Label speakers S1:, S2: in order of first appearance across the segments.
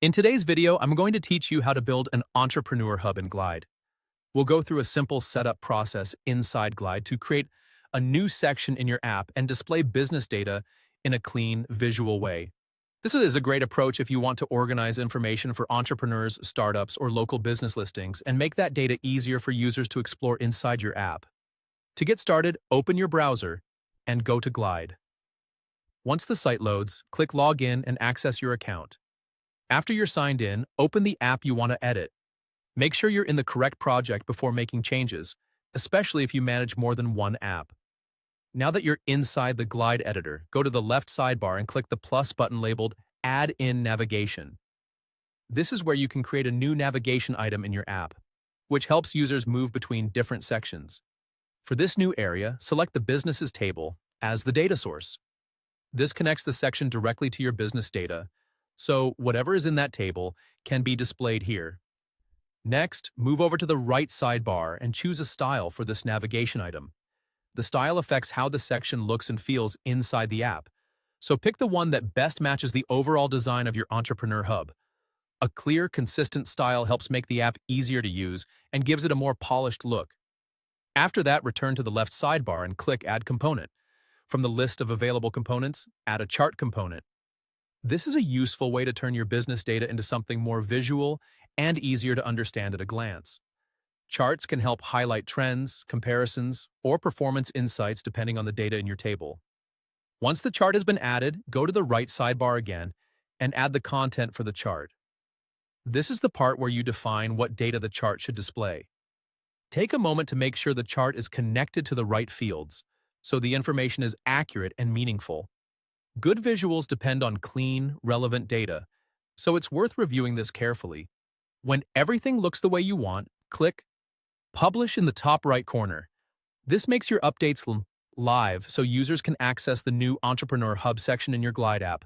S1: In today's video, I'm going to teach you how to build an entrepreneur hub in Glide. We'll go through a simple setup process inside Glide to create a new section in your app and display business data in a clean, visual way. This is a great approach if you want to organize information for entrepreneurs, startups, or local business listings and make that data easier for users to explore inside your app. To get started, open your browser and go to Glide. Once the site loads, click Login and access your account. After you're signed in, open the app you want to edit. Make sure you're in the correct project before making changes, especially if you manage more than one app. Now that you're inside the Glide editor, go to the left sidebar and click the plus button labeled Add in Navigation. This is where you can create a new navigation item in your app, which helps users move between different sections. For this new area, select the Businesses table as the data source. This connects the section directly to your business data, so whatever is in that table can be displayed here. Next, move over to the right sidebar and choose a style for this navigation item. The style affects how the section looks and feels inside the app, so pick the one that best matches the overall design of your entrepreneur hub. A clear, consistent style helps make the app easier to use and gives it a more polished look. After that, return to the left sidebar and click Add Component. From the list of available components, add a chart component. This is a useful way to turn your business data into something more visual and easier to understand at a glance. Charts can help highlight trends, comparisons, or performance insights depending on the data in your table. Once the chart has been added, go to the right sidebar again and add the content for the chart. This is the part where you define what data the chart should display. Take a moment to make sure the chart is connected to the right fields, so the information is accurate and meaningful. Good visuals depend on clean, relevant data, so it's worth reviewing this carefully. When everything looks the way you want, click Publish in the top right corner. This makes your updates live so users can access the new Entrepreneur Hub section in your Glide app.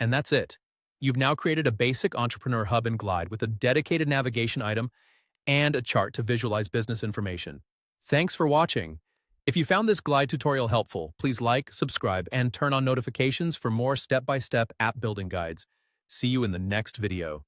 S1: And that's it. You've now created a basic Entrepreneur Hub in Glide with a dedicated navigation item and a chart to visualize business information. Thanks for watching. If you found this Glide tutorial helpful, please like, subscribe, and turn on notifications for more step-by-step app building guides. See you in the next video.